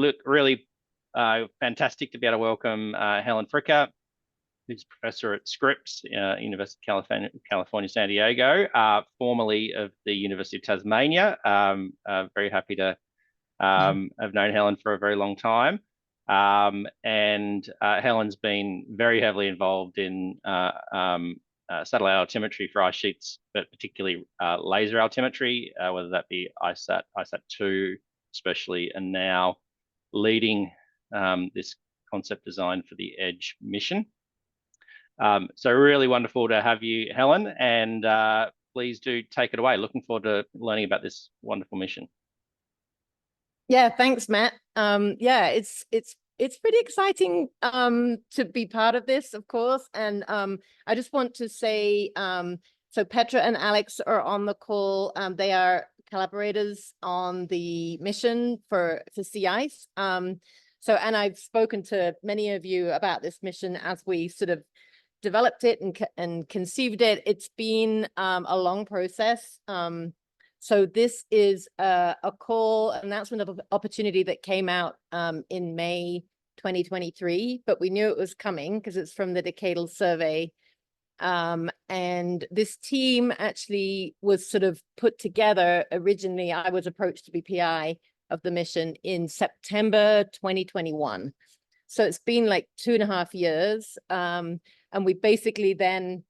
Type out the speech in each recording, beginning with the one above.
look, really fantastic to be able to welcome Helen Fricker, who's professor at Scripps, University of California, San Diego, formerly of the University of Tasmania. Very happy to have known Helen for a very long time. And Helen's been very heavily involved in satellite altimetry for ice sheets, but particularly laser altimetry, whether that be ISAT-2 especially, and now leading this concept design for the EDGE mission. So really wonderful to have you, Helen, and please do take it away. Looking forward to learning about this wonderful mission. Yeah, thanks, Matt. Yeah, it's pretty exciting to be part of this, of course. And I just want to say, so Petra and Alex are on the call. They are collaborators on the mission for ACEAS. So, and I've spoken to many of you about this mission as we sort of developed it and conceived it. It's been a long process. So this is a call announcement of opportunity that came out in May 2023, but we knew it was coming because it's from the Decadal Survey. And this team actually was sort of put together. Originally, I was approached to be PI of the mission in September 2021. So it's been like 2.5 years. And we basically then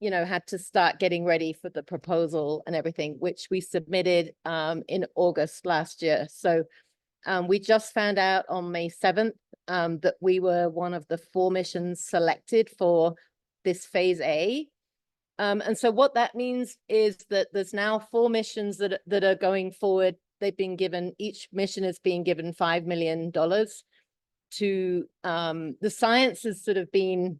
had to start getting ready for the proposal and everything, which we submitted in August last year. So we just found out on May 7th that we were one of the 4 missions selected for this phase A. And so what that means is that there's now 4 missions that are going forward. They've been given, each mission is being given $5 million to, the science has sort of been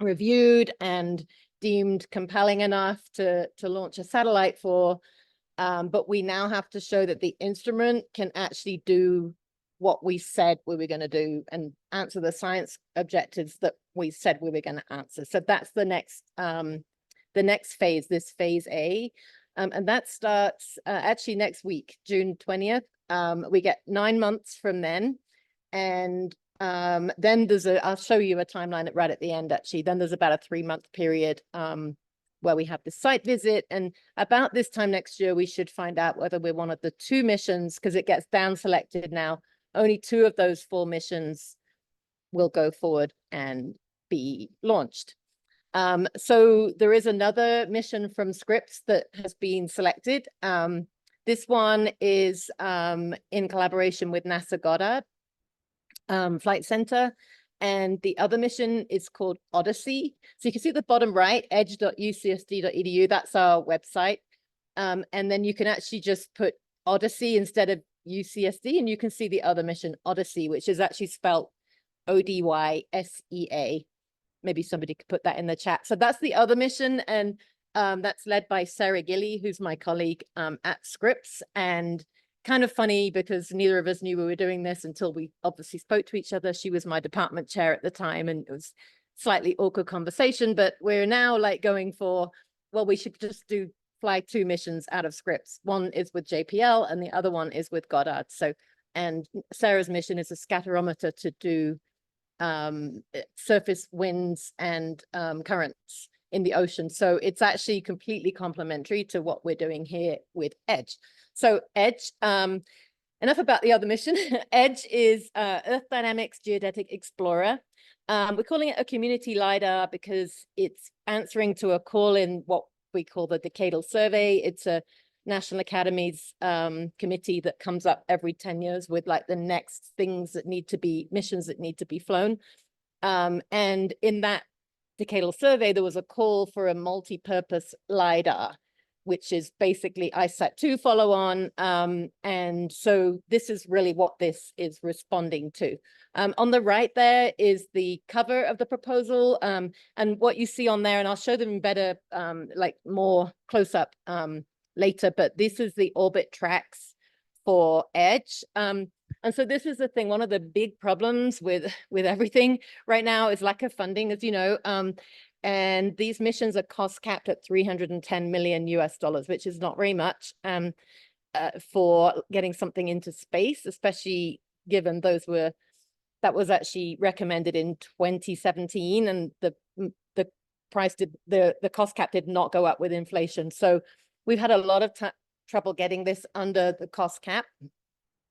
reviewed and deemed compelling enough to launch a satellite for, but we now have to show that the instrument can actually do what we said we were going to do and answer the science objectives that we said we were going to answer. So that's the next phase, this phase A, and that starts actually next week, June 20th. We get 9 months from then, and then there's I'll show you a timeline right at the end, actually. Then there's about a 3-month period where we have the site visit. And about this time next year, we should find out whether we're one of the 2 missions, because it gets down selected now. Only 2 of those 4 missions will go forward and be launched. So there is another mission from Scripps that has been selected. This one is in collaboration with NASA Goddard Flight Center, and the other mission is called Odyssey. So you can see at the bottom right, edge.ucsd.edu, that's our website, and then you can actually just put Odyssey instead of UCSD, and you can see the other mission, Odyssey, which is actually spelled ODYSEA. Maybe somebody could put that in the chat. So that's the other mission, and that's led by Sarah Gilly, who's my colleague at Scripps. And kind of funny because neither of us knew we were doing this until we obviously spoke to each other. She was my department chair at the time, and it was slightly awkward conversation, but we're now like going for, well, we should just fly 2 missions out of Scripps. One is with JPL and the other one is with Goddard. So, and Sarah's mission is a scatterometer to do surface winds and currents in the ocean. So it's actually completely complementary to what we're doing here with EDGE. So EDGE, enough about the other mission. EDGE is Earth Dynamics Geodetic Explorer. We're calling it a community LiDAR because it's answering to a call in what we call the Decadal Survey. It's a National Academies committee that comes up every 10 years with like the next things that need to be, missions that need to be flown. And in that Decadal Survey, there was a call for a multi-purpose LiDAR, which is basically ISAT-2 follow-on. And so this is really what this is responding to. On the right there is the cover of the proposal. And what you see on there, and I'll show them better, like more close up later, but this is the orbit tracks for EDGE. And so this is the thing, one of the big problems with everything right now is lack of funding, as you know. And these missions are cost capped at $310 million US, which is not very much. for getting something into space, especially given that was actually recommended in 2017, and the price the cost cap did not go up with inflation. So we've had a lot of trouble getting this under the cost cap,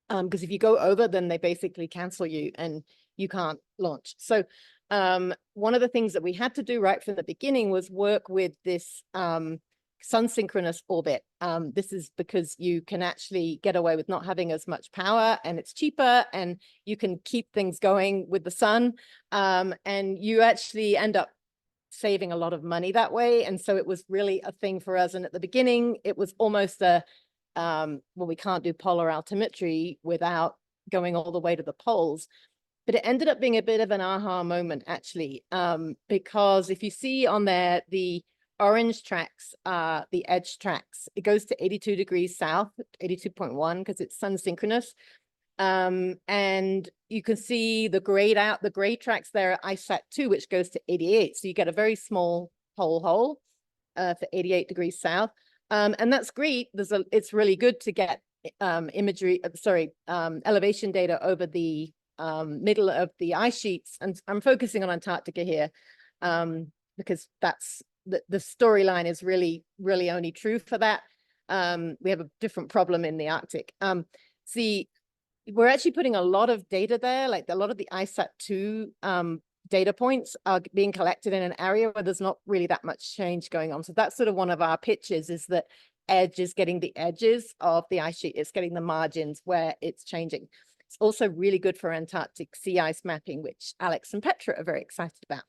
because if you go over, then they basically cancel you and you can't launch. So one of the things that we had to do right from the beginning was work with this sun synchronous orbit. This is because you can actually get away with not having as much power, and it's cheaper, and you can keep things going with the sun, and you actually end up saving a lot of money that way. And so it was really a thing for us. And at the beginning, it was almost a well, we can't do polar altimetry without going all the way to the poles. But it ended up being a bit of an aha moment, actually, because if you see on there, the orange tracks are the edge tracks. It goes to 82 degrees south, 82.1, because it's sun synchronous. And you can see the gray tracks there are ISAT2, which goes to 88. So you get a very small pole hole for 88 degrees south. And that's great. It's really good to get elevation data over the middle of the ice sheets. And I'm focusing on Antarctica here, because that's the storyline is really, really only true for that. We have a different problem in the Arctic. See, we're actually putting a lot of data there, like a lot of the ISAT2 data points are being collected in an area where there's not really that much change going on. So that's sort of one of our pitches, is that edge is getting the edges of the ice sheet. It's getting the margins where it's changing. It's also really good for Antarctic sea ice mapping, which Alex and Petra are very excited about.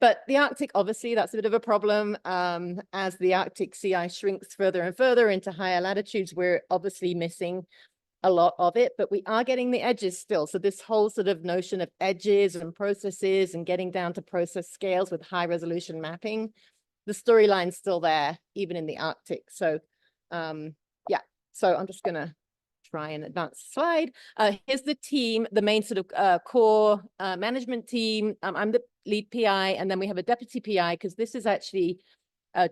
But the Arctic, obviously, that's a bit of a problem. As the Arctic sea ice shrinks further and further into higher latitudes, we're obviously missing a lot of it, but we are getting the edges still. So this whole sort of notion of edges and processes and getting down to process scales with high resolution mapping, the storyline's still there, even in the Arctic. So yeah, so I'm just gonna try and advance the slide. Here's the team, the main sort of core management team. I'm the lead PI, and then we have a deputy PI, because this is actually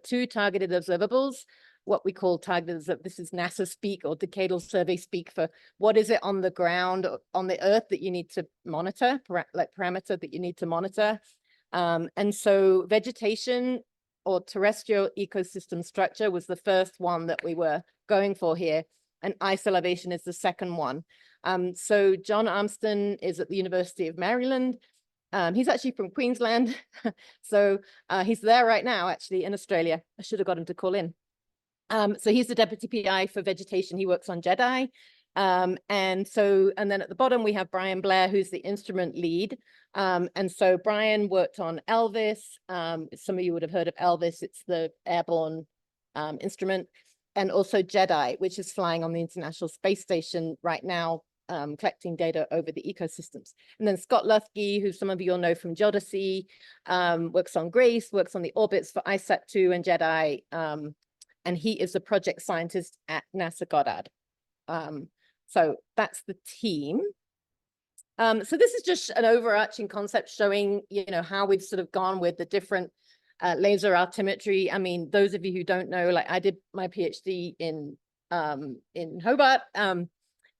2 targeted observables. What we call targeted, this is NASA speak or decadal survey speak for what is it on the ground on the Earth that you need to monitor, like parameter that you need to monitor. And so vegetation or terrestrial ecosystem structure was the first one that we were going for here, and ice elevation is the second one. So John Armston is at the University of Maryland. He's actually from Queensland. So he's there right now, actually, in Australia. I should have got him to call in. So he's the deputy PI for vegetation. He works on JEDI. And then at the bottom, we have Brian Blair, who's the instrument lead. And so Brian worked on Elvis. Some of you would have heard of Elvis. It's the airborne instrument. And also JEDI, which is flying on the International Space Station right now, collecting data over the ecosystems. And then Scott Luthke, who some of you will know from Geodesy, works on GRACE, works on the orbits for ISAT2 and JEDI. And he is a project scientist at NASA Goddard. So that's the team. So this is just an overarching concept showing, how we've sort of gone with the different laser altimetry. I mean, those of you who don't know, like I did my PhD in Hobart,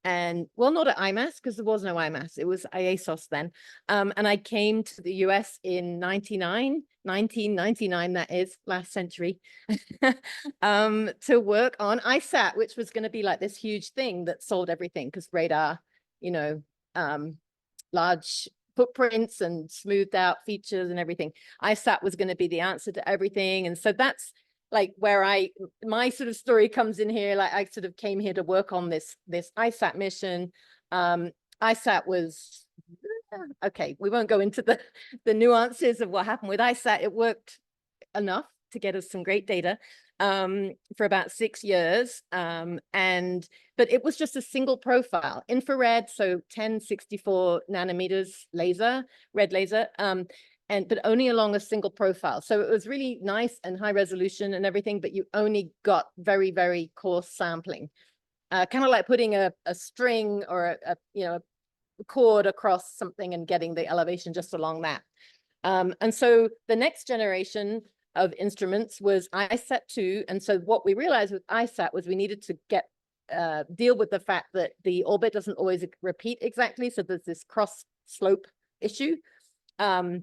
and well, not at IMAS, because there was no IMAS, it was ACEAS then. And I came to the US in 1999, that is, last century, to work on ISAT, which was going to be like this huge thing that solved everything, because radar, large footprints and smoothed out features and everything. ISAT was going to be the answer to everything. And so that's like where my sort of story comes in here. Like I sort of came here to work on this ISAT mission. ISAT was, okay, we won't go into the nuances of what happened with ISAT. It worked enough to get us some great data for about 6 years. But it was just a single profile, infrared, so 1064 nanometers laser, red laser, but only along a single profile. So it was really nice and high resolution and everything, but you only got very, very coarse sampling. Kind of like putting a string or a cord across something and getting the elevation just along that. And so the next generation of instruments was ISAT2. And so what we realized with ISAT was we needed to get deal with the fact that the orbit doesn't always repeat exactly. So there's this cross slope issue. So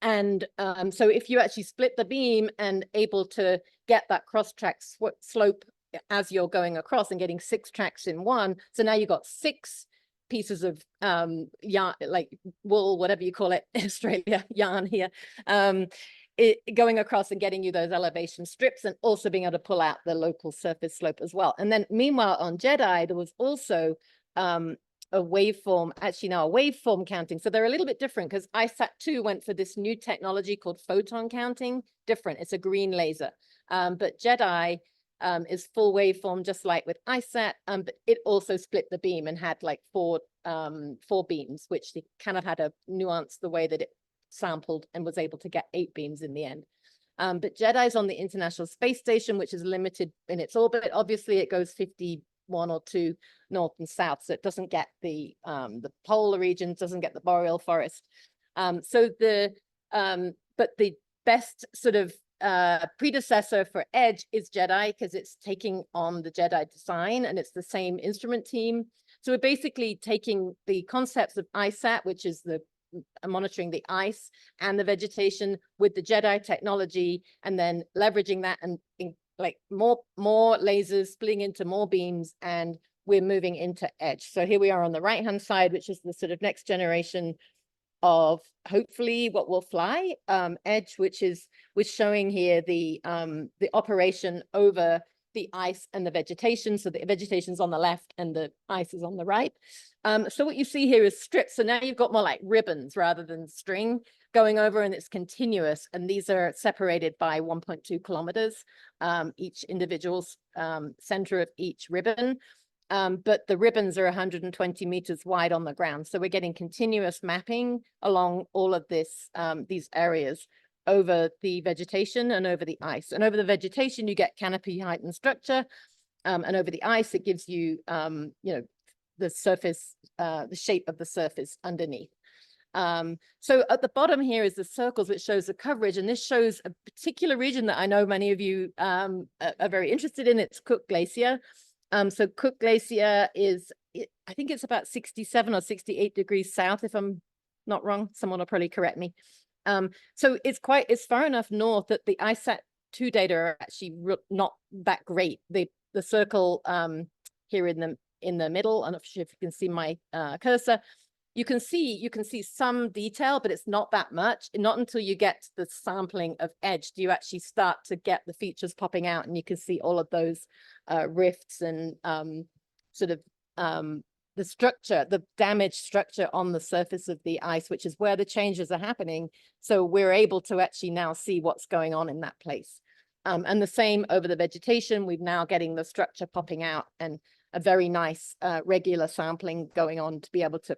if you actually split the beam and able to get that cross track slope as you're going across and getting 6 tracks in one, so now you've got 6 pieces of yarn, like wool, whatever you call it, Australia yarn here, going across and getting you those elevation strips, and also being able to pull out the local surface slope as well. And then meanwhile on Jedi, there was also a waveform, actually now a waveform counting. So they're a little bit different because ISAT-2 went for this new technology called photon counting. Different, it's a green laser. But Jedi is full waveform, just like with ISAT, but it also split the beam and had like 4 beams, which they kind of had a nuance the way that it sampled and was able to get 8 beams in the end. But Jedi's on the International Space Station, which is limited in its orbit. Obviously, it goes 51 or 2 north and south, so it doesn't get the polar regions, doesn't get the boreal forest. But the best sort of predecessor for EDGE is Jedi, because it's taking on the Jedi design and it's the same instrument team. So we're basically taking the concepts of ISAT, which is the monitoring the ice and the vegetation, with the Jedi technology, and then leveraging that and like more lasers splitting into more beams, and we're moving into EDGE. So here we are on the right hand side, which is the sort of next generation of hopefully what will fly, EDGE, which is showing here the operation over the ice and the vegetation. So the vegetation's on the left and the ice is on the right. So what you see here is strips. So now you've got more like ribbons rather than string going over, and it's continuous. And these are separated by 1.2 kilometers, each individual center of each ribbon. But the ribbons are 120 meters wide on the ground. So we're getting continuous mapping along all of this, these areas over the vegetation and over the ice. And over the vegetation, you get canopy height and structure. And over the ice, it gives you, the surface, the shape of the surface underneath. So at the bottom here is the circles, which shows the coverage. And this shows a particular region that I know many of you are very interested in. It's Cook Glacier. So Cook Glacier is, I think it's about 67 or 68 degrees south, if I'm not wrong. Someone will probably correct me. So it's far enough north that the ISAT-2 data are actually not that great. The circle here in the middle, I'm not sure if you can see my cursor. You can see some detail, but it's not that much. Not until you get to the sampling of EDGE do you actually start to get the features popping out, and you can see all of those rifts and the structure, the damaged structure on the surface of the ice, which is where the changes are happening. So we're able to actually now see what's going on in that place. And the same over the vegetation, we're now getting the structure popping out, and a very nice regular sampling going on to be able to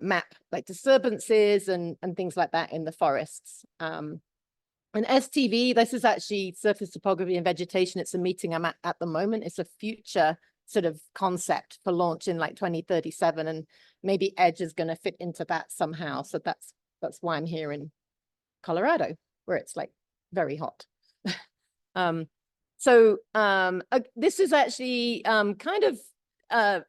map like disturbances and things like that in the forests. And STV, this is actually surface topography and vegetation. It's a meeting I'm at the moment. It's a future sort of concept for launch in like 2037, and maybe EDGE is going to fit into that somehow. So that's why I'm here in Colorado, where it's like very hot. This is actually kind of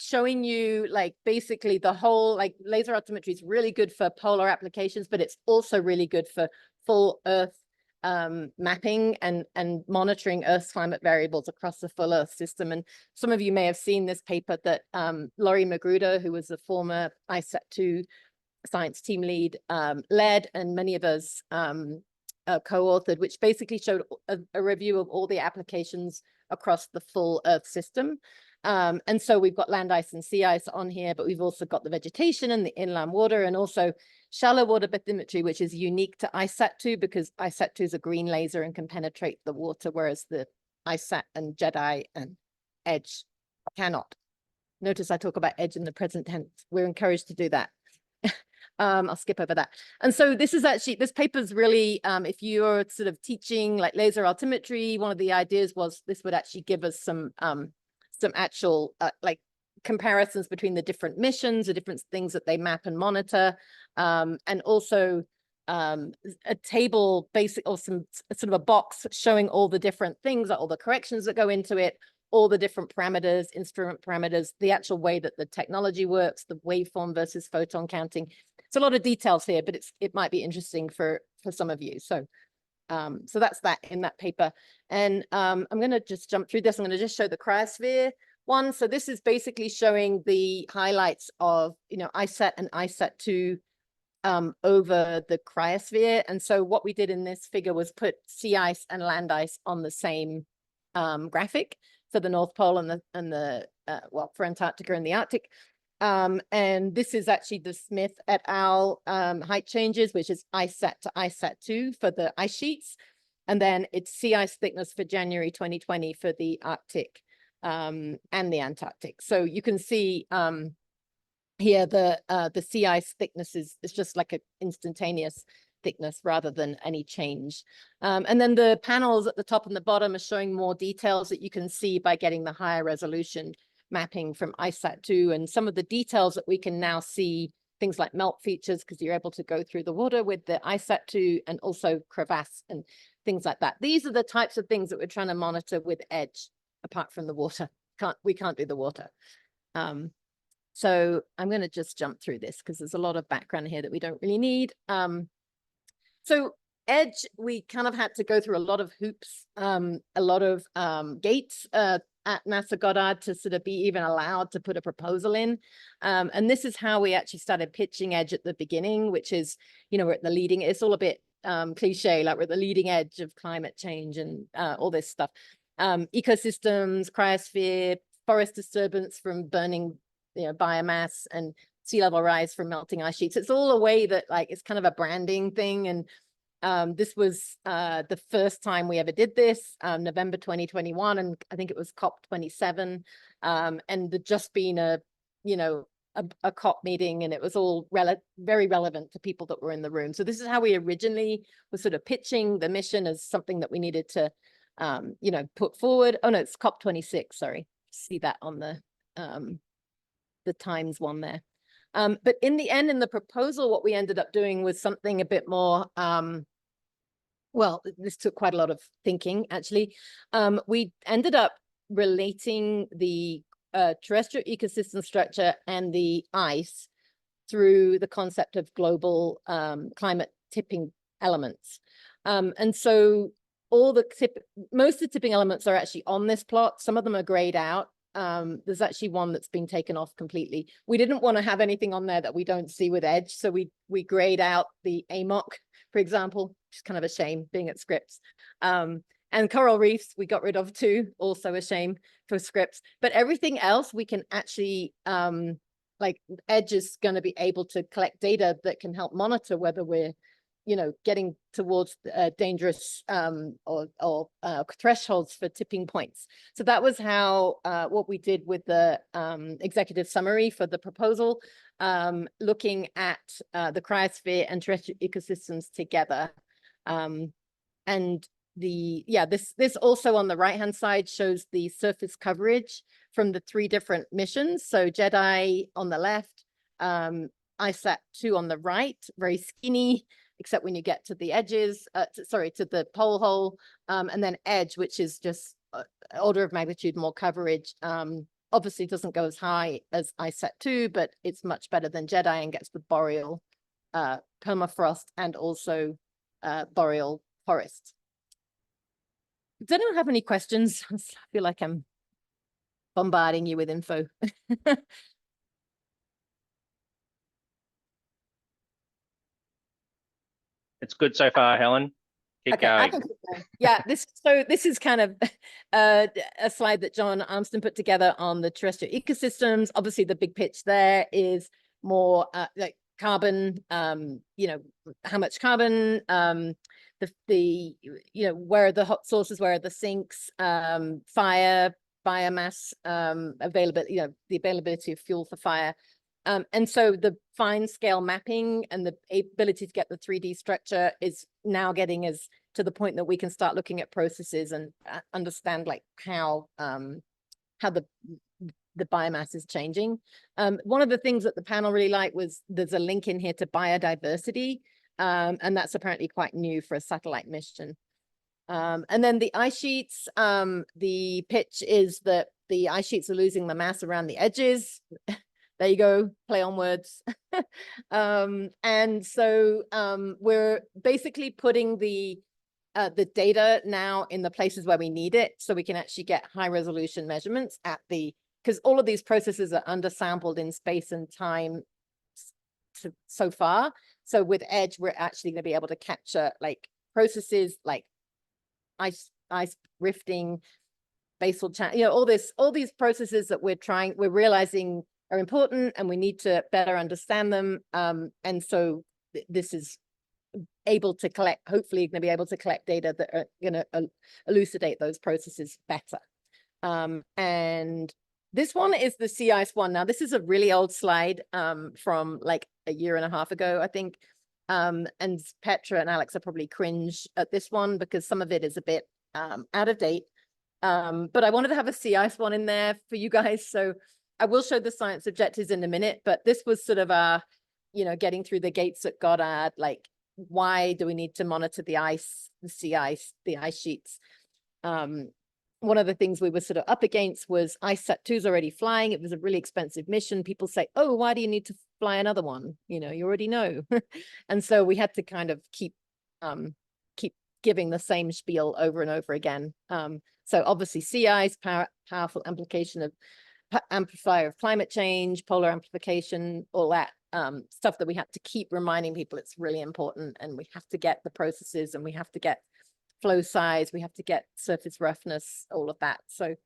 showing you like basically the whole, like laser altimetry is really good for polar applications, but it's also really good for full Earth mapping and monitoring Earth's climate variables across the full Earth system. And some of you may have seen this paper that Laurie Magruder, who was a former ISAT-2 science team lead, led, and many of us co-authored, which basically showed a review of all the applications across the full Earth system. And so we've got land ice and sea ice on here, but we've also got the vegetation and the inland water, and also shallow water bathymetry, which is unique to ISAT-2 because ISAT-2 is a green laser and can penetrate the water, whereas the ISAT and Jedi and EDGE cannot. Notice I talk about EDGE in the present tense. We're encouraged to do that. I'll skip over that. And so this is actually, this paper is really, if you're sort of teaching like laser altimetry, one of the ideas was this would actually give us some actual like comparisons between the different missions, the different things that they map and monitor, and also a table basic, or some sort of a box showing all the different things, all the corrections that go into it, all the different parameters, instrument parameters, the actual way that the technology works, the waveform versus photon counting. It's a lot of details here, but it might be interesting for some of you. So that's that in that paper. And I'm going to just jump through this. I'm going to just show the cryosphere one. So this is basically showing the highlights of, ICEAT and ICEAT-2 over the cryosphere. And so what we did in this figure was put sea ice and land ice on the same graphic for the North Pole and the well, for Antarctica and the Arctic. And this is actually the Smith et al. Height changes, which is ICEAT to ICEAT-2 for the ice sheets. And then it's sea ice thickness for January 2020 for the Arctic and the Antarctic. So you can see here the sea ice thickness is just like an instantaneous thickness rather than any change. And then the panels at the top and the bottom are showing more details that you can see by getting the higher resolution mapping from ICEAT-2, and some of the details that we can now see, things like melt features, because you're able to go through the water with the ICEAT-2, and also crevasse and things like that. These are the types of things that we're trying to monitor with EDGE, apart from the water. We can't do the water. So I'm going to just jump through this because there's a lot of background here that we don't really need. So EDGE, we kind of had to go through a lot of hoops, a lot of gates at NASA Goddard to sort of be even allowed to put a proposal in. And this is how we actually started pitching EDGE at the beginning, which is, we're at the leading, it's all a bit cliche, like we're at the leading edge of climate change and all this stuff. Ecosystems, cryosphere, forest disturbance from burning biomass, and sea level rise from melting ice sheets. It's all a way that it's kind of a branding thing. And this was the first time we ever did this, November 2021, and I think it was COP27, and there'd just been a COP meeting, and it was all very relevant to people that were in the room. So this is how we originally were sort of pitching the mission as something that we needed to put forward. Oh no, it's COP26, sorry. See that on the Times one there. But in the end, in the proposal, what we ended up doing was something a bit more, well, this took quite a lot of thinking, actually. We ended up relating the terrestrial ecosystem structure and the ice through the concept of global climate tipping elements. And so most of the tipping elements are actually on this plot. Some of them are grayed out. There's actually one that's been taken off completely. We didn't want to have anything on there that we don't see with EDGE, so we grayed out the AMOC, for example, which is kind of a shame being at Scripps. And coral reefs we got rid of too, also a shame for Scripps. But everything else we can actually, EDGE is going to be able to collect data that can help monitor whether we're getting towards dangerous or thresholds for tipping points. So that was how what we did with the executive summary for the proposal, looking at the cryosphere and terrestrial ecosystems together. And this also on the right hand side shows the surface coverage from the 3 different missions. So JEDI on the left, ICEAT-2 on the right, very skinny, except when you get to the edges, to the pole hole, and then EDGE, which is just order of magnitude more coverage. Obviously doesn't go as high as ICEAT-2, but it's much better than JEDI and gets the boreal permafrost and also boreal forest. Does anyone have any questions? I feel like I'm bombarding you with info. It's good so far, Helen. Keep going. Yeah, this is kind of a slide that John Armstrong put together on the terrestrial ecosystems. Obviously, the big pitch there is more like carbon. How much carbon? Where are the hot sources? Where are the sinks? Fire, biomass availability. The availability of fuel for fire. And so the fine scale mapping and the ability to get the 3D structure is now getting us to the point that we can start looking at processes and understand how the biomass is changing. One of the things that the panel really liked was there's a link in here to biodiversity, and that's apparently quite new for a satellite mission. And then the ice sheets, the pitch is that the ice sheets are losing the mass around the edges. There you go, play on words. And so we're basically putting the data now in the places where we need it, so we can actually get high resolution measurements at the, because all of these processes are undersampled in space and time so far. So with Edge, we're actually going to be able to capture like processes like ice rifting, basal channel, you know, all these processes that we're realizing are important, and we need to better understand them. And so this is able to collect, hopefully going to be able to collect data that are going to elucidate those processes better. And this one is the sea ice one. Now, this is a really old slide from like a year and a half ago, I think. And Petra and Alex are probably cringe at this one because some of it is a bit out of date. But I wanted to have a sea ice one in there for you guys. So I will show the science objectives in a minute, but this was sort of our, you know, getting through the gates at Goddard, like, why do we need to monitor the ice, the sea ice, the ice sheets? One of the things we were sort of up against was ICESat-2 is already flying. It was a really expensive mission. People say, oh, why do you need to fly another one? You know, you already know. And so we had to kind of keep giving the same spiel over and over again. So obviously sea ice, powerful amplifier of climate change, polar amplification, all that stuff that we have to keep reminding people it's really important, and we have to get the processes, and we have to get flow size, we have to get surface roughness, all of that. So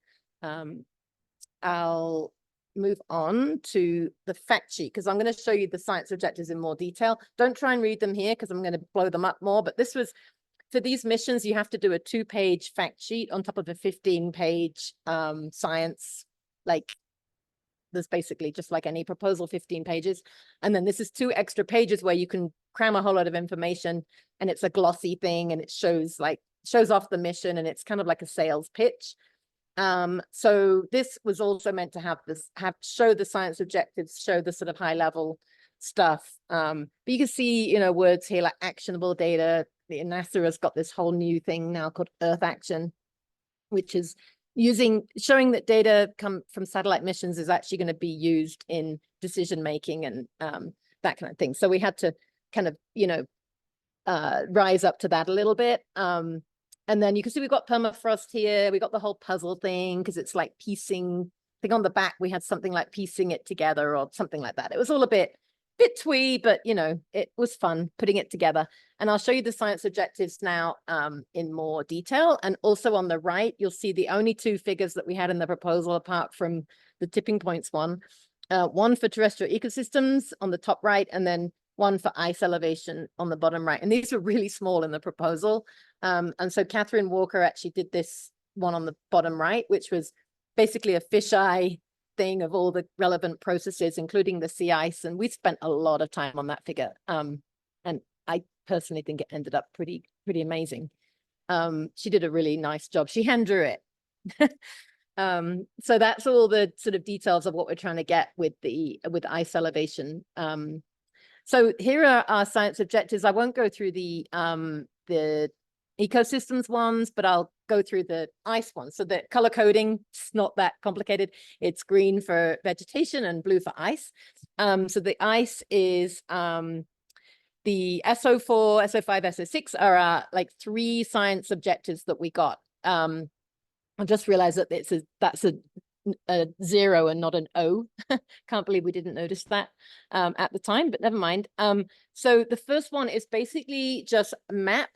I'll move on to the fact sheet, because I'm going to show you the science objectives in more detail. Don't try and read them here because I'm going to blow them up more, but this was, for these missions, you have to do a 2-page fact sheet on top of a 15-page science, like, there's basically just like any proposal, 15 pages. And then this is 2 extra pages where you can cram a whole lot of information, and it's a glossy thing, and it shows off the mission, and it's kind of like a sales pitch. So this was also meant to show the science objectives, show the sort of high level stuff. But you can see, you know, words here like actionable data. The NASA has got this whole new thing now called Earth Action, which is showing that data come from satellite missions is actually going to be used in decision making and that kind of thing. So we had to kind of, you know, rise up to that a little bit. And then you can see we've got permafrost here. We got the whole puzzle thing because it's like piecing. I think on the back we had something like piecing it together or something like that. It was all a bit twee, but you know, it was fun putting it together. And I'll show you the science objectives now in more detail. And also on the right, you'll see the only 2 figures that we had in the proposal, apart from the tipping points one for terrestrial ecosystems on the top right, and then one for ice elevation on the bottom right. And these are really small in the proposal. And so Catherine Walker actually did this one on the bottom right, which was basically a fisheye thing of all the relevant processes, including the sea ice. And we spent a lot of time on that figure. And I personally think it ended up pretty amazing. She did a really nice job. She hand drew it. So that's all the sort of details of what we're trying to get with ice elevation. So here are our science objectives. I won't go through the ecosystems ones, but I'll go through the ice ones. So the color coding, it's not that complicated. It's green for vegetation and blue for ice. So the ice is the SO4, SO5, SO6 are our like 3 science objectives that we got. I just realized that that's a 0 and not an O. Can't believe we didn't notice that at the time, but never mind. So the first one is basically just map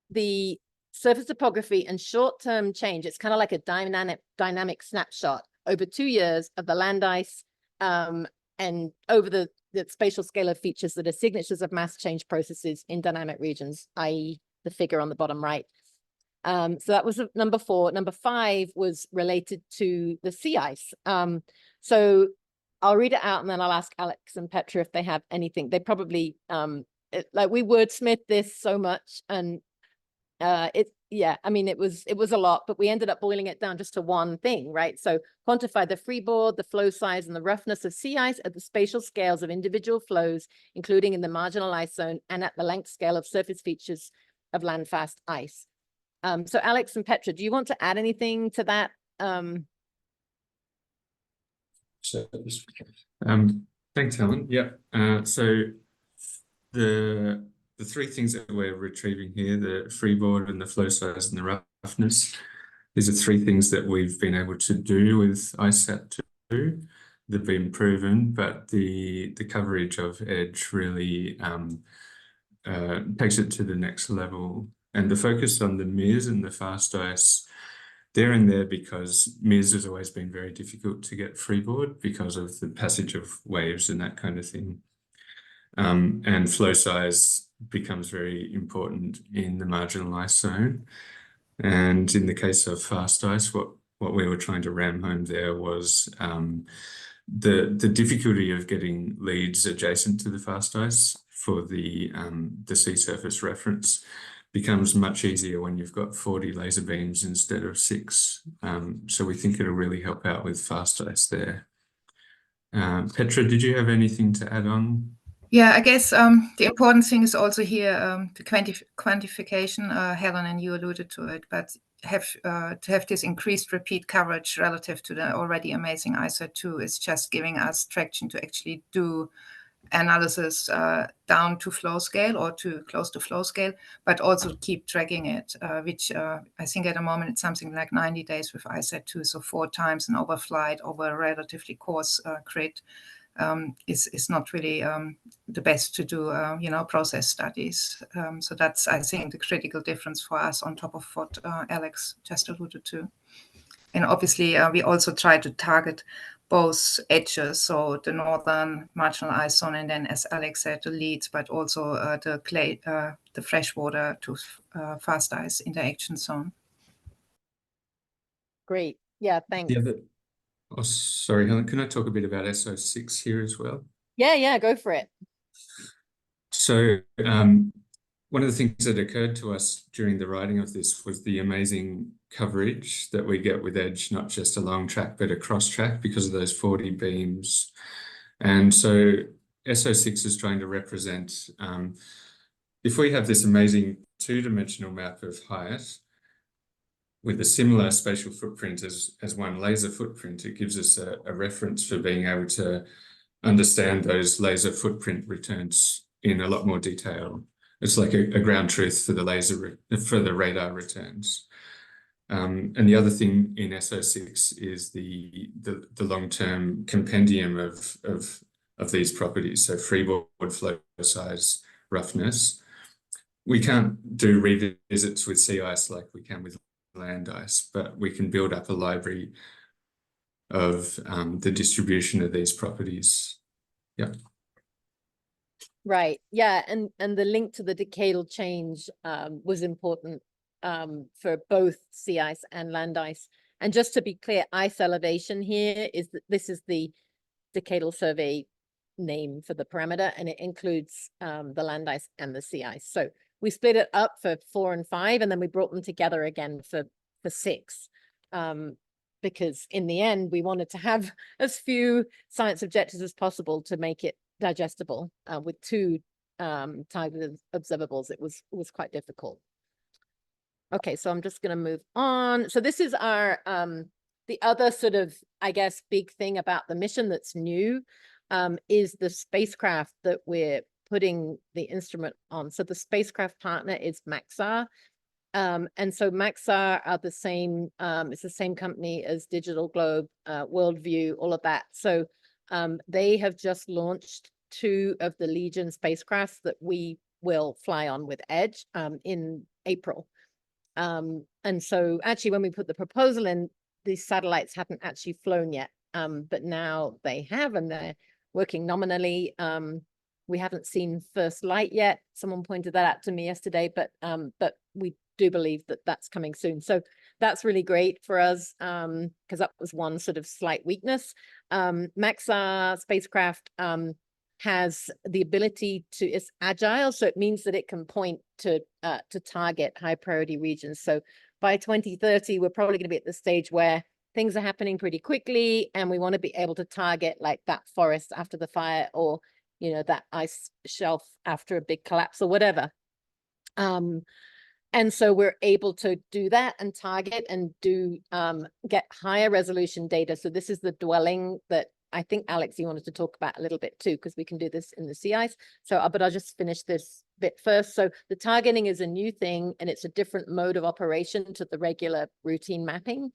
the surface topography and short-term change. It's kind of like a dynamic snapshot over 2 years of the land ice and over the spatial scale of features that are signatures of mass change processes in dynamic regions, i.e. the figure on the bottom right. So that was number 4. Number 5 was related to the sea ice. So I'll read it out and then I'll ask Alex and Petra if they have anything. They probably, like we wordsmith this so much, and yeah, I mean, it was a lot, but we ended up boiling it down just to one thing, right? So quantify the freeboard, the flow size, and the roughness of sea ice at the spatial scales of individual flows, including in the marginal ice zone and at the length scale of surface features of landfast ice. So Alex and Petra, do you want to add anything to that? So, thanks, Helen. Yeah. So the three things that we're retrieving here, the freeboard and the flow size and the roughness, these are three things that we've been able to do with ISAT2. They've been proven, but the coverage of Edge really takes it to the next level. And the focus on the MIS and the fast ice, they're in there because MIS has always been very difficult to get freeboard because of the passage of waves and that kind of thing. And flow size becomes very important in the marginal ice zone. And in the case of fast ice, what we were trying to ram home there was the difficulty of getting leads adjacent to the fast ice for the sea surface reference becomes much easier when you've got 40 laser beams instead of 6. So we think it'll really help out with fast ice there. Petra, did you have anything to add on? Yeah, I guess the important thing is also here the quantification. Helen and you alluded to it, but to have this increased repeat coverage relative to the already amazing ISAT2 is just giving us traction to actually do analysis down to flow scale or to close to flow scale, but also keep tracking it, which I think at the moment it's something like 90 days with ISAT2, so 4 times an overflight over a relatively coarse grid. Is not really the best to do, process studies. So that's, I think, the critical difference for us on top of what Alex just alluded to. And obviously, we also try to target both edges, so the northern marginal ice zone, and then, as Alex said, the leads, but also the clay, the freshwater to fast ice interaction zone. Great. Yeah, thanks. Oh, sorry, Helen, can I talk a bit about SO6 here as well? Yeah, go for it. So one of the things that occurred to us during the writing of this was the amazing coverage that we get with Edge, not just a long track, but a cross track because of those 40 beams. And so SO6 is trying to represent, if we have this amazing 2-dimensional map of height, with a similar spatial footprint as one laser footprint, it gives us a reference for being able to understand those laser footprint returns in a lot more detail. It's like a ground truth for the radar returns. And the other thing in SO6 is the long-term compendium of these properties. So freeboard, flow size, roughness. We can't do revisits with sea ice like we can with land ice, but we can build up a library of the distribution of these properties. Yeah. Right. Yeah, and the link to the decadal change was important for both sea ice and land ice. And just to be clear, ice elevation here is that this is the decadal survey name for the parameter, and it includes the land ice and the sea ice. So we split it up for 4 and 5, and then we brought them together again for 6, because in the end we wanted to have as few science objectives as possible to make it digestible. With 2 targeted observables, it was quite difficult. Okay, so I'm just going to move on. So this is our the other sort of, I guess, big thing about the mission that's new is the spacecraft that we're putting the instrument on. So the spacecraft partner is Maxar. And so Maxar are the same, it's the same company as Digital Globe, Worldview, all of that. So they have just launched 2 of the Legion spacecrafts that we will fly on with Edge in April. And so actually when we put the proposal in, these satellites hadn't actually flown yet, but now they have, and they're working nominally. We haven't seen first light yet. Someone pointed that out to me yesterday, but we do believe that that's coming soon. So that's really great for us, because that was one sort of slight weakness. Maxar spacecraft has the ability to, it's agile, so it means that it can point to target high priority regions. So by 2030, we're probably going to be at the stage where things are happening pretty quickly, and we want to be able to target like that forest after the fire, or that ice shelf after a big collapse or whatever. And so we're able to do that and target and do get higher resolution data. So this is the dwelling that I think, Alex, you wanted to talk about a little bit too, because we can do this in the CIs. So, but I'll just finish this bit first. So the targeting is a new thing, and it's a different mode of operation to the regular routine mapping.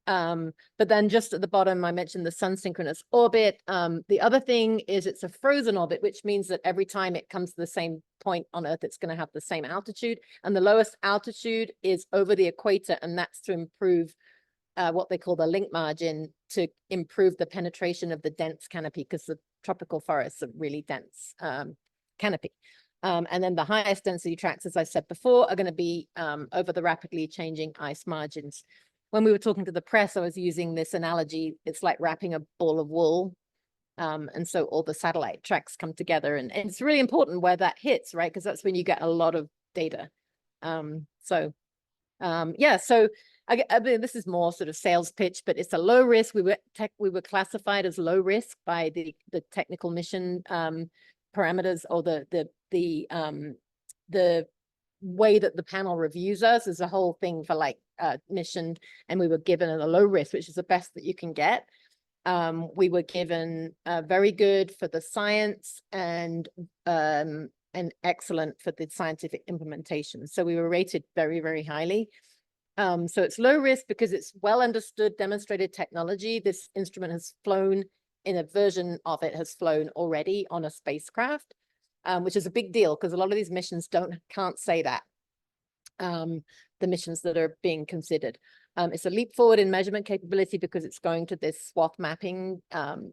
But then just at the bottom, I mentioned the sun synchronous orbit. The other thing is it's a frozen orbit, which means that every time it comes to the same point on Earth, it's going to have the same altitude. And the lowest altitude is over the equator, and that's to improve what they call the link margin, to improve the penetration of the dense canopy, because the tropical forests are really dense canopy. And then the highest density tracks, as I said before, are going to be over the rapidly changing ice margins. When we were talking to the press, I was using this analogy. It's like wrapping a ball of wool. And so all the satellite tracks come together, and it's really important where that hits, right? Because that's when you get a lot of data. Yeah, so I mean, this is more sort of sales pitch, but it's a low risk. We were classified as low risk by the technical mission parameters, or the way that the panel reviews us is a whole thing for like mission, and we were given a low risk, which is the best that you can get. We were given very good for the science and excellent for the scientific implementation. So we were rated very, very highly. So it's low risk because it's well understood, demonstrated technology. This instrument has flown, in a version of it has flown already on a spacecraft, which is a big deal because a lot of these missions can't say that. The missions that are being considered. It's a leap forward in measurement capability because it's going to this swath mapping,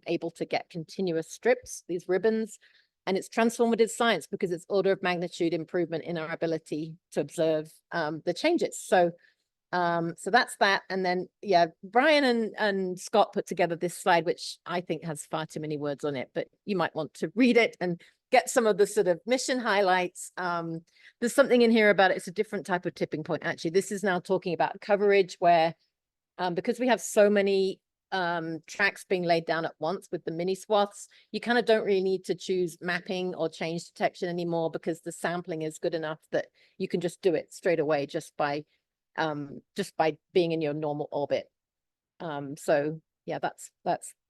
able to get continuous strips, these ribbons, and it's transformative science because it's order of magnitude improvement in our ability to observe the changes. So that's that. And then, yeah, Brian and Scott put together this slide, which I think has far too many words on it, but you might want to read it and get some of the sort of mission highlights. There's something in here about it's a different type of tipping point. Actually, this is now talking about coverage where, because we have so many tracks being laid down at once with the mini swaths, you kind of don't really need to choose mapping or change detection anymore because the sampling is good enough that you can just do it straight away just by being in your normal orbit. So yeah, that's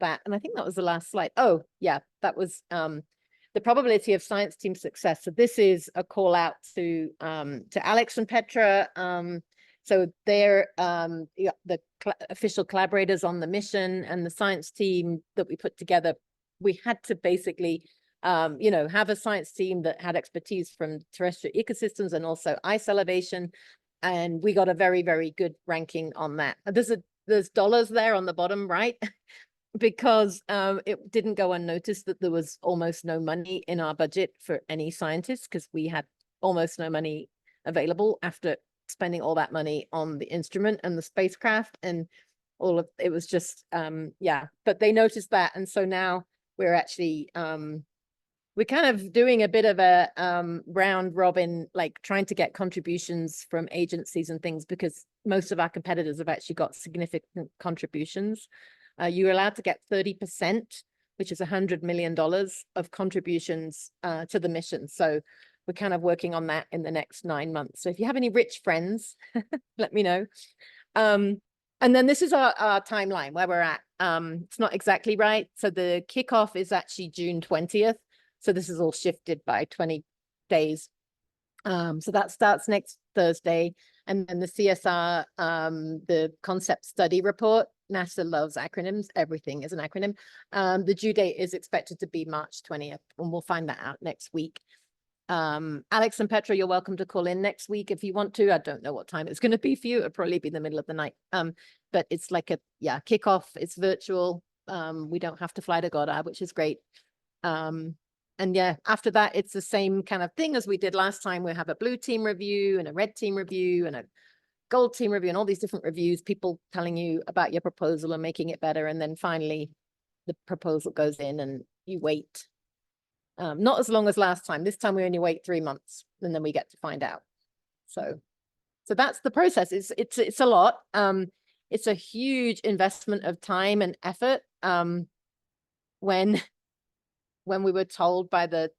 that. And I think that was the last slide. Oh yeah, that was the probability of science team success. So this is a call out to Alex and Petra. So they're the official collaborators on the mission, and the science team that we put together. We had to basically, have a science team that had expertise from terrestrial ecosystems and also ice elevation. And we got a very, very good ranking on that. There's dollars there on the bottom right, because it didn't go unnoticed that there was almost no money in our budget for any scientists, because we had almost no money available after spending all that money on the instrument and the spacecraft and all of it. Was just yeah, but they noticed that, and so now we're actually we're kind of doing a bit of a round robin, like trying to get contributions from agencies and things, because most of our competitors have actually got significant contributions. You're allowed to get 30%, which is $100 million of contributions to the mission. So we're kind of working on that in the next 9 months. So if you have any rich friends, let me know. And then this is our timeline where we're at. It's not exactly right. So the kickoff is actually June 20th. So this is all shifted by 20 days. So that starts next Thursday. And then the CSR, the concept study report, NASA loves acronyms. Everything is an acronym. The due date is expected to be March 20th, and we'll find that out next week. Alex and Petra, you're welcome to call in next week if you want to. I don't know what time it's going to be for you. It'll probably be the middle of the night. But it's like kickoff. It's virtual. We don't have to fly to Goddard, which is great. And yeah, after that, it's the same kind of thing as we did last time. We have a blue team review and a red team review and a gold team review and all these different reviews, people telling you about your proposal and making it better. And then finally, the proposal goes in and you wait. Not as long as last time. This time we only wait 3 months and then we get to find out. So that's the process. It's a lot. It's a huge investment of time and effort. When we were told by the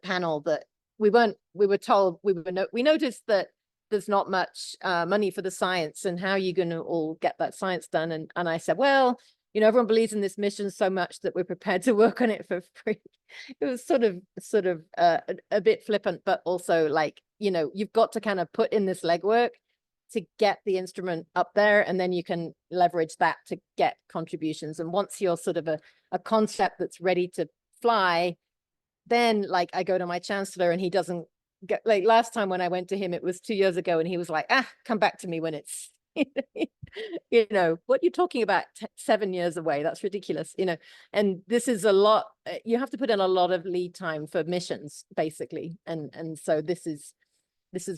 panel that we were told, we noticed that there's not much money for the science, and how are you going to all get that science done? And I said, well, you know, everyone believes in this mission so much that we're prepared to work on it for free. It was sort of a bit flippant, but also like, you know, you've got to kind of put in this legwork to get the instrument up there, and then you can leverage that to get contributions. And once you're sort of a concept that's ready to fly, then like I go to my chancellor and he doesn't get, like last time when I went to him, it was 2 years ago, and he was like, come back to me when it's, you know, what you're talking about 7 years away, that's ridiculous, you know. And this is a lot, you have to put in a lot of lead time for missions basically. And so this is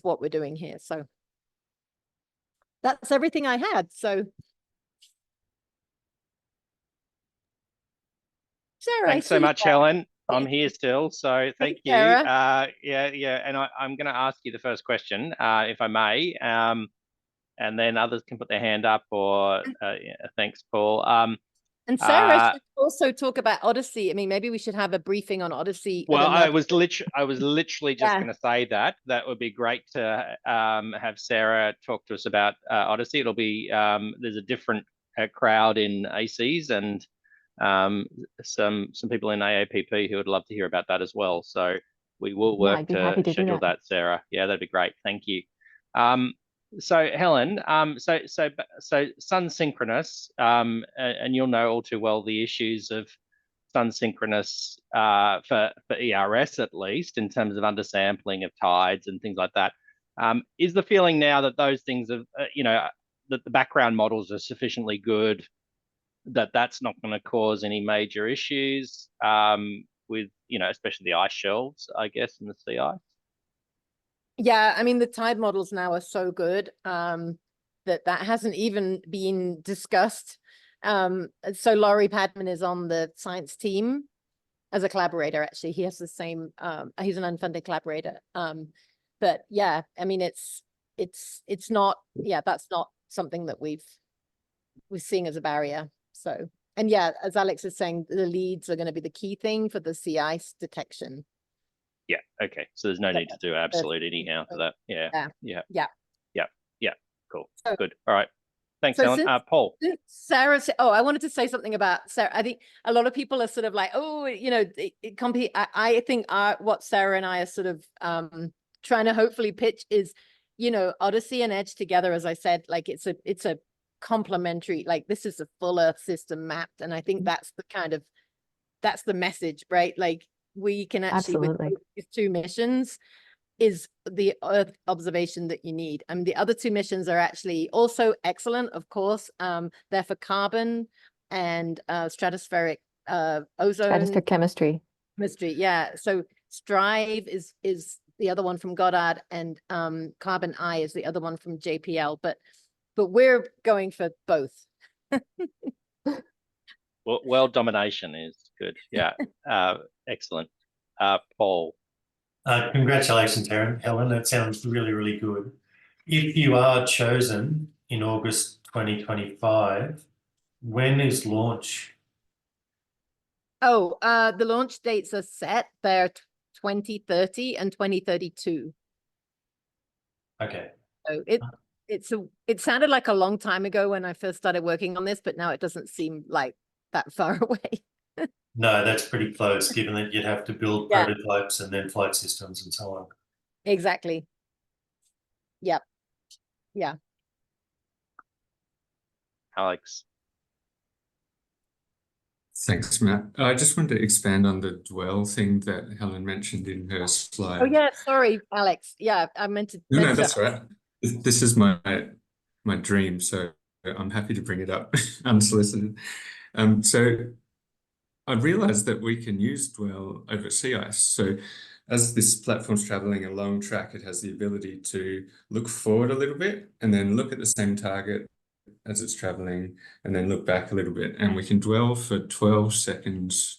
what we're doing here. So that's everything I had. So Sarah, Thanks so much, Helen. I'm here still, so thank you. Sarah. Yeah, and I'm going to ask you the first question, if I may, and then others can put their hand up. Or thanks, Paul. And Sarah should also talk about Odyssey. I mean, maybe we should have a briefing on Odyssey. Well, I was literally just going to say that would be great to have Sarah talk to us about Odyssey. It'll be there's a different crowd in ACEAS, and some people in AAPP who would love to hear about that as well. So we will work to schedule that, Sarah. Yeah, that'd be great. Thank you. So Helen, so sun synchronous, and you'll know all too well the issues of sun synchronous for ERS, at least in terms of undersampling of tides and things like that. Is the feeling now that those things have, you know, that the background models are sufficiently good that that's not going to cause any major issues with, you know, especially the ice shelves, I guess, in the sea ice? Yeah, I mean, the tide models now are so good that hasn't even been discussed. So Laurie Padman is on the science team as a collaborator. Actually, he has the same, he's an unfunded collaborator. But yeah, I mean, it's not, yeah, that's not something that we're seeing as a barrier. So, and yeah, as Alex is saying, the leads are going to be the key thing for the sea ice detection. Yeah. Okay. So there's no need to do absolute anyhow for that. Yeah. Cool. Good. All right. Thanks, Helen. Paul. Sarah, I wanted to say something about Sarah. I think a lot of people are sort of like, oh, you know, I think what Sarah and I are sort of trying to hopefully pitch is, you know, Odyssey and Edge together. As I said, like it's a complementary, like this is a full Earth system mapped, and I think that's the message, right? Like we can actually, with these two missions, is the Earth observation that you need. I mean, the other two missions are actually also excellent, of course. They're for carbon and stratospheric ozone. Stratospheric chemistry. Yeah. So Strive is the other one from Goddard, and Carbon Eye is the other one from JPL. But we're going for both. Well, world domination is good. Yeah. Excellent. Paul. Congratulations, Helen. That sounds really, really good. If you are chosen in August 2025, when is launch? Oh, the launch dates are set. They're 2030 and 2032. Okay. So it sounded like a long time ago when I first started working on this, but now it doesn't seem like that far away. No, that's pretty close, given that you'd have to build prototypes and then flight systems and so on. Exactly. Yep. Yeah. Alex. Thanks, Matt. I just wanted to expand on the dwell thing that Helen mentioned in her slide. Oh yeah, sorry, Alex. Yeah, I meant to. No, that's right. This is my dream, so I'm happy to bring it up unsolicited. So I realized that we can use dwell over sea ice. So as this platform's traveling along track, it has the ability to look forward a little bit and then look at the same target as it's traveling and then look back a little bit. And we can dwell for 12 seconds.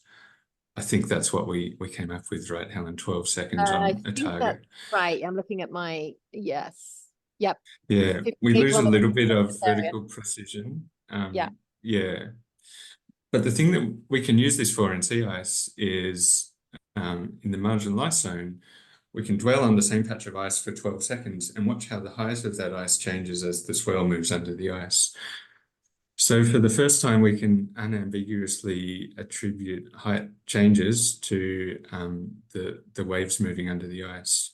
I think that's what we came up with, right, Helen? 12 seconds on a target. Right. I'm looking at my, yes. Yep. Yeah, we lose a little bit of vertical precision. Yeah. But the thing that we can use this for in sea ice is in the marginal ice zone, we can dwell on the same patch of ice for 12 seconds and watch how the height of that ice changes as the swell moves under the ice. So for the first time, we can unambiguously attribute height changes to the waves moving under the ice.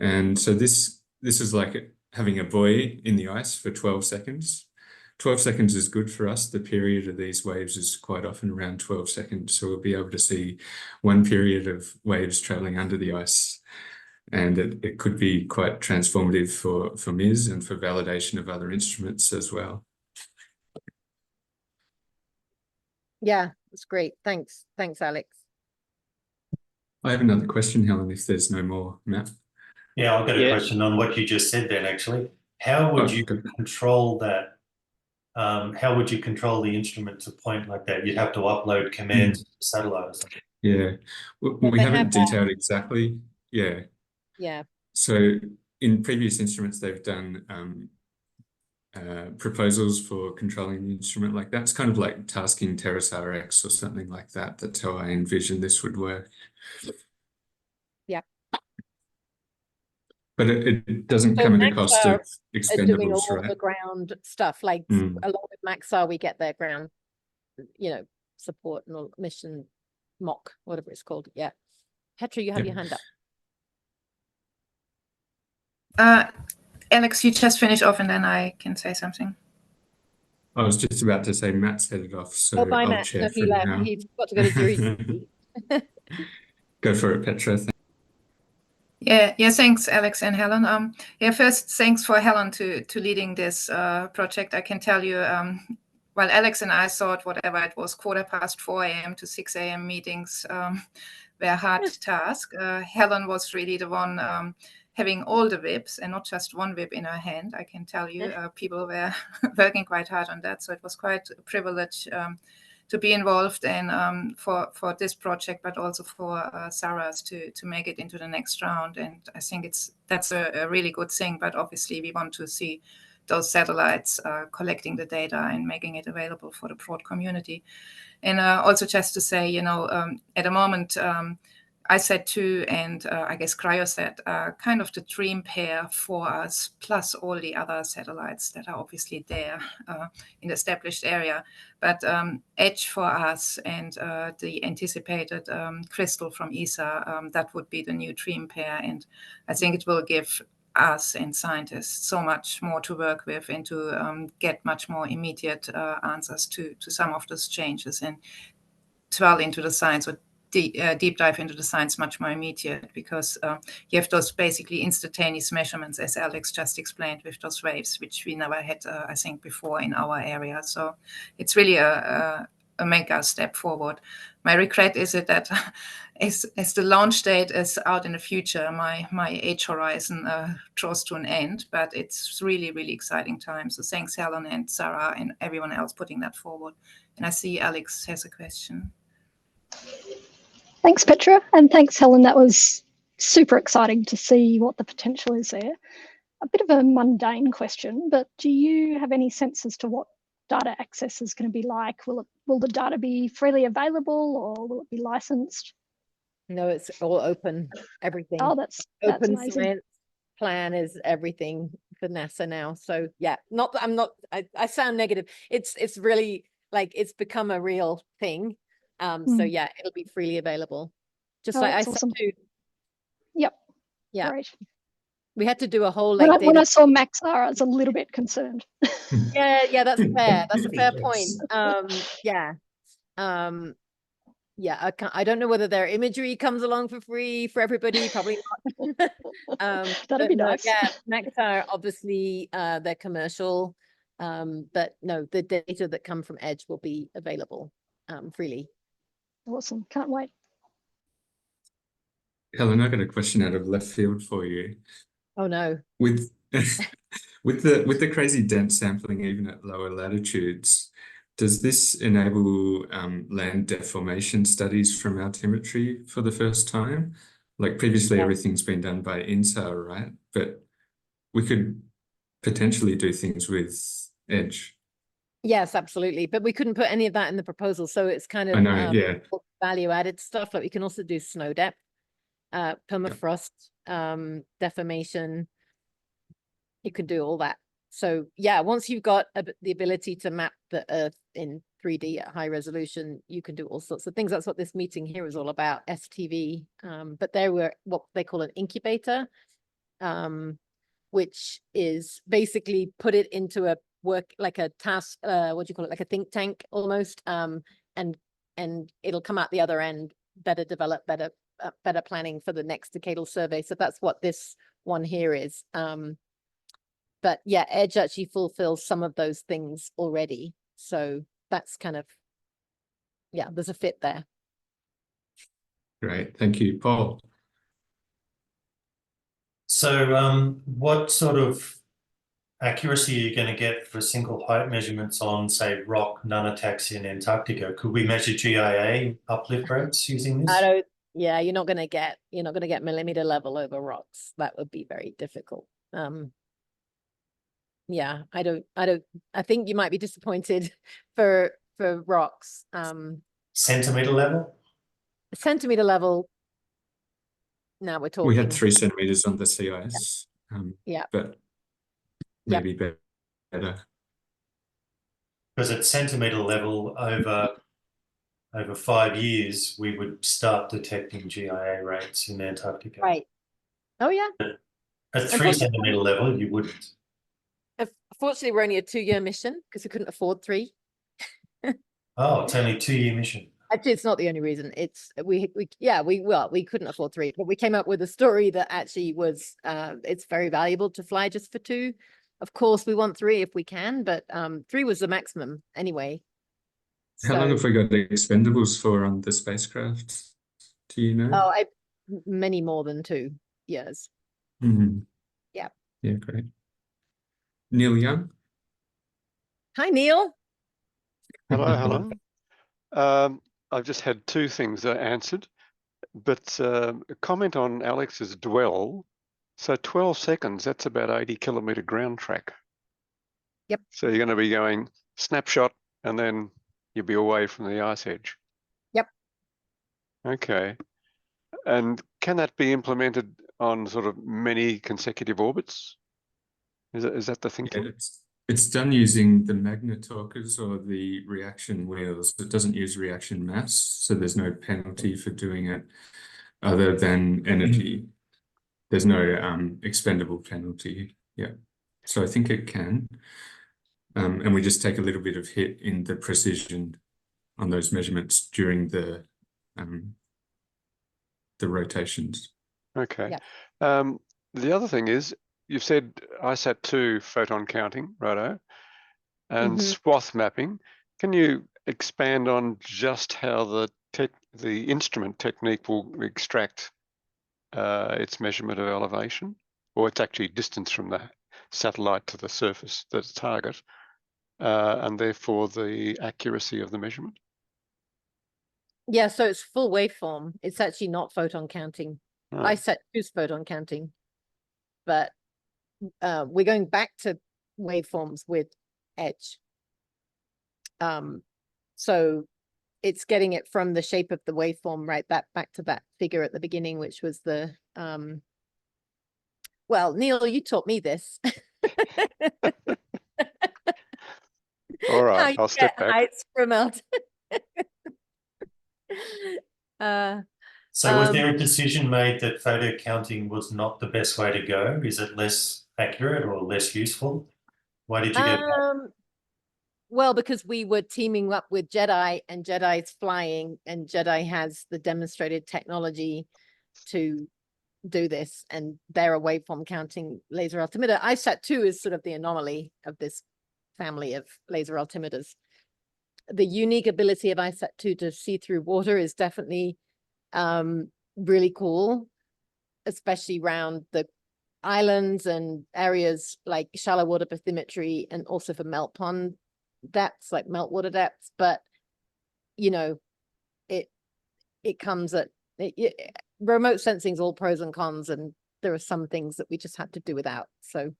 And so this is like having a buoy in the ice for 12 seconds. 12 seconds is good for us. The period of these waves is quite often around 12 seconds. So we'll be able to see one period of waves traveling under the ice. And it could be quite transformative for MIS and for validation of other instruments as well. Yeah, that's great. Thanks, Alex. I have another question, Helen, if there's no more, Matt. Yeah, I've got a question on what you just said then, actually. How would you control that? How would you control the instrument to point like that? You'd have to upload commands to the satellite or something. Yeah, we haven't detailed exactly. Yeah. Yeah. So in previous instruments, they've done proposals for controlling the instrument like that. It's kind of like tasking Terrasar X or something like that. That's how I envision this would work. Yeah. But it doesn't come at a cost of expendables, all right? the ground stuff, like along with Maxar, we get their ground, support and all, mission mock, whatever it's called. Yeah. Petra, you have your hand up. Alex, you just finish off and then I can say something. I was just about to say Matt's headed off, so bye, I'll Matt. chair No, for he left. now. He's got to go to jury. Go for it, Petra. Yeah, thanks, Alex and Helen. First, thanks for Helen to leading this project. I can tell you, while Alex and I thought whatever it was, 4:15 a.m. to 6 a.m. meetings were a hard task. Helen was really the one having all the whips and not just one whip in her hand. I can tell you, people were working quite hard on that. So it was quite a privilege to be involved in for this project, but also for Sarah's to make it into the next round. And I think that's a really good thing. But obviously, we want to see those satellites collecting the data and making it available for the broad community. And also just to say, at the moment, I said too, and I guess Cryo said, kind of the dream pair for us, plus all the other satellites that are obviously there in the established area. But EDGE for us and the anticipated crystal from ESA, that would be the new dream pair. And I think it will give us and scientists so much more to work with and to get much more immediate answers to some of those changes and dwell into the science or deep dive into the science much more immediate, because you have those basically instantaneous measurements, as Alex just explained, with those waves, which we never had, I think, before in our area. So it's really a mega step forward. My regret is that as the launch date is out in the future, my age horizon draws to an end, but it's really, really exciting time. So thanks, Helen and Sarah and everyone else putting that forward. And I see Alex has a question. Thanks, Petra, and thanks, Helen. That was super exciting to see what the potential is there. A bit of a mundane question, but do you have any sense as to what data access is going to be like? Will the data be freely available, or will it be licensed? No, it's all open. Everything. Oh, that's open amazing. Science plan is everything for NASA now. So yeah, I sound negative. It's really like it's become a real thing. So yeah, it'll be freely available. Just like I said too. Yep. Yeah. Great. We had to do a whole when I saw Maxar, I was a little bit concerned. Yeah, that's fair. That's a fair point. I don't know whether their imagery comes along for free for everybody. Probably not. That'd be nice. Yeah, Maxar obviously they're commercial, but no, the data that come from EDGE will be available freely. Awesome. Can't wait. Helen, I got a question out of left field for you. Oh no. With the crazy dense sampling even at lower latitudes, does this enable land deformation studies from altimetry for the first time? Like previously, everything's been done by INSAR, right? But we could potentially do things with EDGE. Yes, absolutely. But we couldn't put any of that in the proposal. So it's kind of value added stuff. Like we can also do snow depth, permafrost deformation. You can do all that. So yeah, once you've got the ability to map the Earth in 3D at high resolution, you can do all sorts of things. That's what this meeting here is all about, STV. But there were what they call an incubator, which is basically put it into a work like a task, what do you call it, like a think tank almost, and it'll come out the other end better developed, better planning for the next decadal survey. So that's what this one here is. But yeah, Edge actually fulfills some of those things already. So that's kind of, yeah, there's a fit there. Great, thank you, Paul. So what sort of accuracy are you going to get for single height measurements on, say, rock nunataks in Antarctica? Could we measure GIA uplift rates using this? Yeah, you're not going to get millimeter level over rocks. That would be very difficult. Yeah, I think you might be disappointed for rocks. Centimeter level? Centimeter level. Now we're talking. We had 3 centimeters on the CIS. Yeah. But maybe better. Because at centimeter level over 5 years, we would start detecting GIA rates in Antarctica. Right. Oh yeah. At 3 centimeter level, you wouldn't. Fortunately, we're only a 2-year mission because we couldn't afford 3. Oh, it's only a 2-year mission. Actually, it's not the only reason. It's we couldn't afford 3, but we came up with a story that actually was it's very valuable to fly just for 2. Of course, we want 3 if we can, but 3 was the maximum anyway. How long have we got the expendables for on the spacecraft? Do you know? Oh, many more than 2 years. Mm-hmm. Yeah. Yeah, great. Neil Young. Hi, Neil. Hello, Helen. I've just had 2 things answered, but a comment on Alex's dwell. So 12 seconds, that's about 80 kilometer ground track. Yep. So you're going to be going snapshot and then you'll be away from the ice edge. Yep. Okay. And can that be implemented on sort of many consecutive orbits? Is that the thinking? Yeah, it's done using the magnetorquers or the reaction wheels. It doesn't use reaction mass, so there's no penalty for doing it other than energy. There's no expendable penalty. Yeah, so I think it can. And we just take a little bit of hit in the precision on those measurements during the rotations. Okay. Yeah. The other thing is, you've said ISAT-2 photon counting, righto, and swath mapping. Can you expand on just how the instrument technique will extract its measurement of elevation, or it's actually distance from the satellite to the surface, the target, and therefore the accuracy of the measurement? Yeah, so it's full waveform. It's actually not photon counting. Oh. ISAT-2's photon counting, but we're going back to waveforms with Edge. So it's getting it from the shape of the waveform right back to that figure at the beginning, which was the well, Neil, you taught me this. All right, I'll step back. Heights from out. So was there a decision made that photo counting was not the best way to go? Is it less accurate or less useful? Why did you go back? Well, because we were teaming up with Jedi, and Jedi's flying, and Jedi has the demonstrated technology to do this, and they're a waveform counting laser altimeter. ISAT-2 is sort of the anomaly of this family of laser altimeters. The unique ability of ISAT-2 to see through water is definitely really cool, especially around the islands and areas like shallow water bathymetry, and also for melt pond depths, like meltwater depths. But you know, it comes at remote sensing's all pros and cons, and there are some things that we just had to do without. So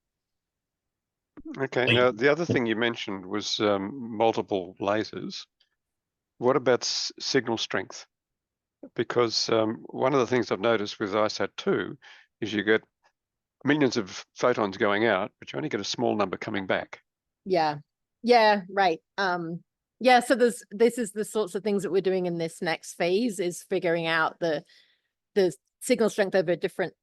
okay, now the other thing you mentioned was multiple lasers. What about signal strength? Because one of the things I've noticed with ISAT-2 is you get millions of photons going out, but you only get a small number coming back. Yeah. Yeah, right. Yeah, so this is the sorts of things that we're doing in this next phase, is figuring out the signal strength over different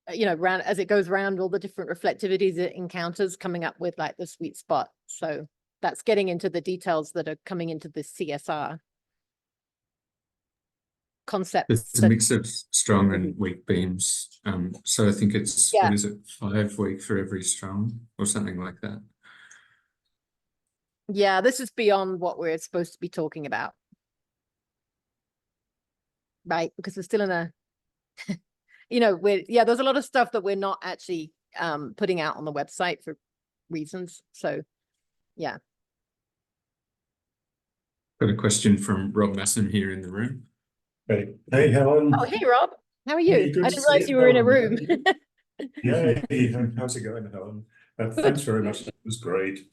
round as it goes around all the different reflectivities it encounters, coming up with like the sweet spot. So that's getting into the details that are coming into the CSR concept. It's a mix of strong and weak beams. So I think it's, Yeah. what is it, 5 weak for every strong or something like that. Yeah, this is beyond what we're supposed to be talking about. Right, because we're still in a, there's a lot of stuff that we're not actually putting out on the website for reasons. So, yeah. Got a question from Rob Masson here in the room. Hey, Helen. Oh, hey, Rob. How are you? Hey, good I to didn't see realize you, you were in a Helen. room. Yeah, how's it going, Helen? Thanks very much. It was great.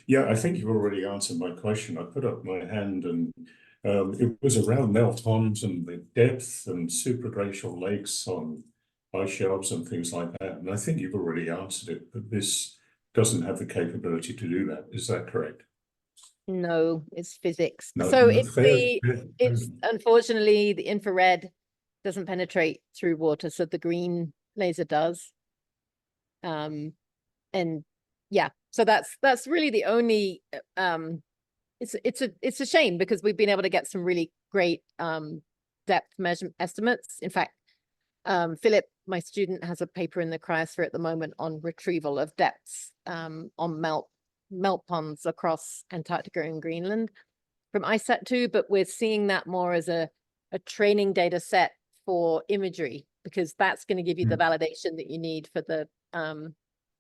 Yeah, I think you've already answered my question. I put up my hand and it was around meltons and the depth and superglacial lakes on ice shelves and things like that. And I think you've already answered it, but this doesn't have the capability to do that. Is that correct? No, it's physics. No, So no, it's unfortunately the infrared doesn't penetrate through water, so the green laser does. And yeah, so that's really the only it's a shame, because we've been able to get some really great depth measurement estimates. In fact, Philip, my student, has a paper in the cryosphere at the moment on retrieval of depths on melt ponds across Antarctica and Greenland from ISAT-2, but we're seeing that more as a training data set for imagery, because that's going to give you the validation that you need for the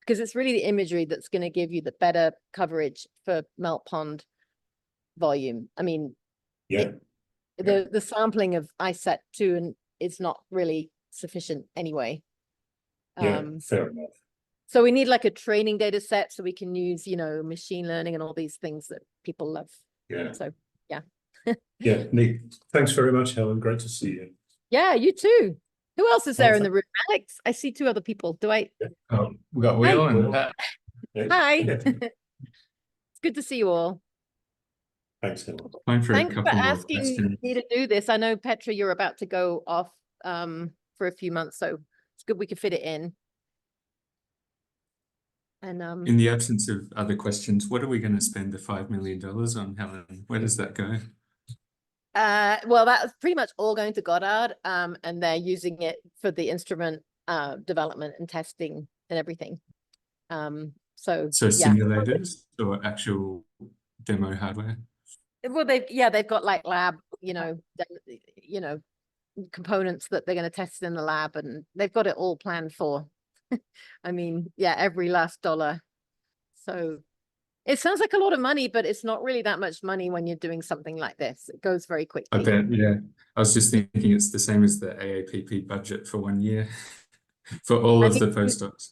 because it's really the imagery that's going to give you the better coverage for melt pond volume. I mean, yeah, the sampling of ISAT-2 and is not really sufficient anyway. yeah, fair enough. So we need like a training data set so we can use, machine learning and all these things that people love. Yeah. So, yeah. Yeah, neat. Thanks very much, Helen. Great to see you. Yeah, you too. Who else is there in the room? Alex, I see 2 other people. Do I? We got Will Hi. and Pat. Hi. It's good to see you all. Thanks, Helen. Time for Thanks a for couple more asking questions. me to do this. I know, Petra, you're about to go off for a few months, so it's good we could fit it in. And In the absence of other questions, what are we going to spend the $5 million on, Helen? Where does that go? well, that's pretty much all going to Goddard, and they're using it for the instrument development and testing and everything. So yeah. Simulators or actual demo hardware? Well, they've got like lab, components that they're going to test in the lab, and they've got it all planned for. I mean, yeah, every last dollar. So it sounds like a lot of money, but it's not really that much money when you're doing something like this. It goes very quickly. I bet, yeah. I was just thinking it's the same as the AAPP budget for 1 year for all of the postdocs.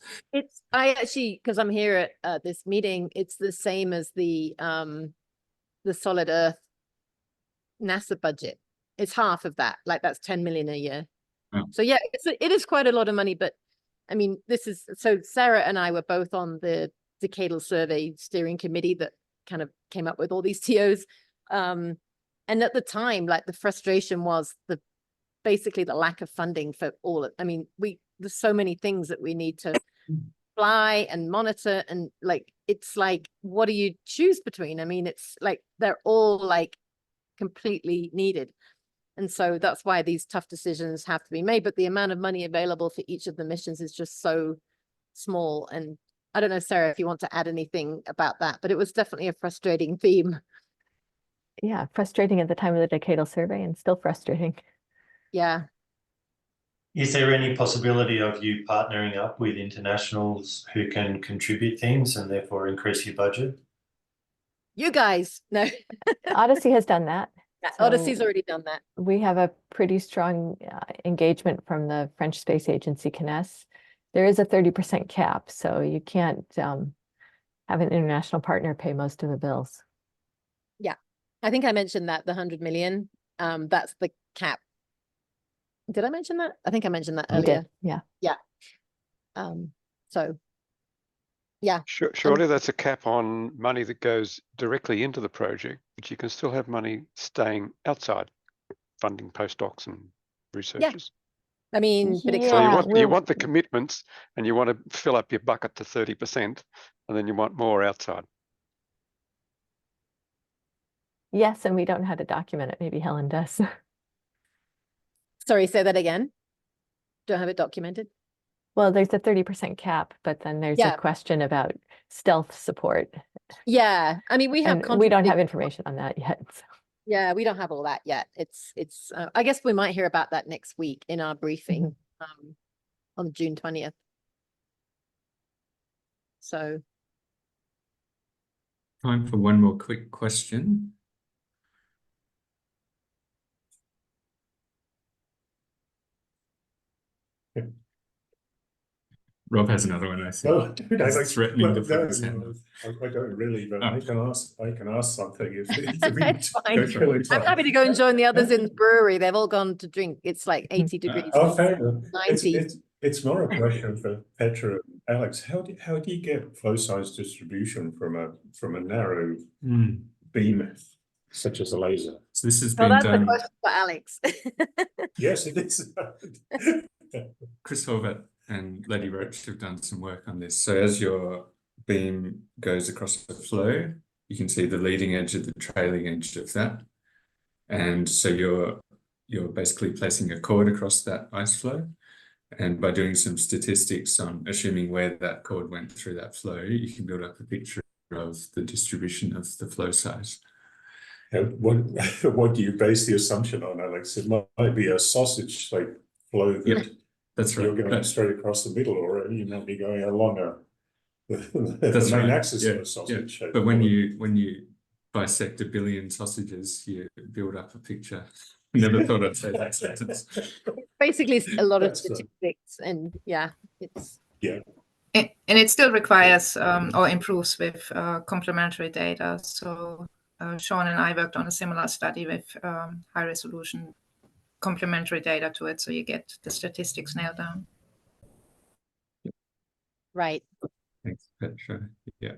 I actually, because I'm here at this meeting, it's the same as the Solid Earth NASA budget. It's half of that. Like that's 10 million a year. Oh. So yeah, it is quite a lot of money, but I mean, so Sarah and I were both on the Decadal Survey steering committee that kind of came up with all these TOs. And at the time, like the frustration was basically the lack of funding for all I mean, there's so many things that we need to fly and monitor, and like, it's like, what do you choose between? I mean, it's like, they're all like completely needed. And so that's why these tough decisions have to be made. But the amount of money available for each of the missions is just so small. And I don't know, Sarah, if you want to add anything about that, but it was definitely a frustrating theme. Yeah, frustrating at the time of the Decadal Survey and still frustrating. Yeah. Is there any possibility of you partnering up with internationals who can contribute things and therefore increase your budget? You guys, no. Odyssey has done that. So Odyssey's already done that. We have a pretty strong engagement from the French Space Agency, CNES. There is a 30% cap, so you can't have an international partner pay most of the bills. Yeah, I think I mentioned that the 100 million, that's the cap. Did I mention that? I think I mentioned that You earlier. did, yeah. So yeah. Surely that's a cap on money that goes directly into the project, but you can still have money staying outside, funding postdocs and researchers. I mean, but it So Yeah, you want the commitments, and you want to fill up your bucket to 30%, and then you want more outside. Yes, and we don't know how to document it. Maybe Helen does. sorry, say that again. Don't have it documented. Well, there's a 30% cap, but then there's Yeah. a question about stealth support. Yeah, I mean, we have And we don't have contributed- information on that yet. So. Yeah, we don't have all that yet. It's I guess we might hear about that next week in our briefing on June 20th. So Time for one more quick question. Rob has another one, I think. Oh, dude, I He's threatening to well, put no, his hand up. I don't really, but Oh. I can ask something if it's fine. go kill it I'm happy to go and join the others in the brewery. They've all gone to drink. It's like 80 degrees. Oh, fair enough. 90. It's more a question for Petra and Alex. How do you get flow size distribution from a narrow beam such as a laser? So this has Well, been that's a done. question for Alex. Yes, it is. Chris Horvath and Letty Roach have done some work on this. So as your beam goes across the flow, you can see the leading edge of the trailing edge of that. And so you're basically placing a chord across that ice flow. And by doing some statistics on assuming where that chord went through that flow, you can build up a picture of the distribution of the flow size. What do you base the assumption on, Alex? It might be a sausage-shaped flow that Yep, that's right. you're going straight across the middle, or you might be going along the That's main right. axis Yeah, of a sausage shape. But when you bisect a billion sausages, you build up a picture. Never thought I'd say that sentence. Basically, a lot of That's the- statistics, and yeah, it's And it still requires or improves with complementary data. So Sean and I worked on a similar study with high resolution complementary data to it, so you get the statistics nailed down. right. Thanks, Petra. Yeah.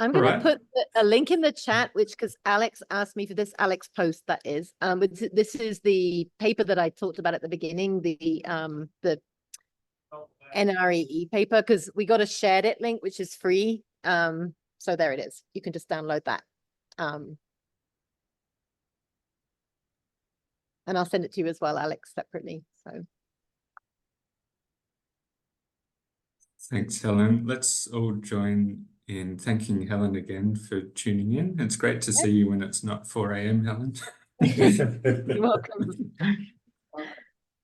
I'm going Alright. to put a link in the chat, which because Alex asked me for this, Alex post that is. But this is the paper that I talked about at the beginning, the NREE paper, because we got a shared it link, which is free. So there it is. You can just download that. And I'll send it to you as well, Alex, separately. So Thanks, Helen. Let's all join in thanking Helen again for tuning in. It's great to see you when it's not 4 a.m., Helen. you're welcome.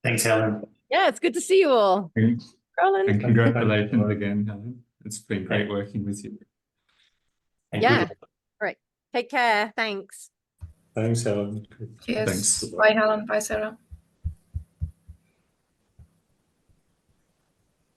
Thanks, Helen. Yeah, it's good to see you all. Thanks. Roland. And congratulations again, Helen. It's been great working with you. Thank Yeah. you. All right. Take care. Thanks. Thanks, Helen. Cheers. Thanks. Bye, Helen. Bye, Sarah.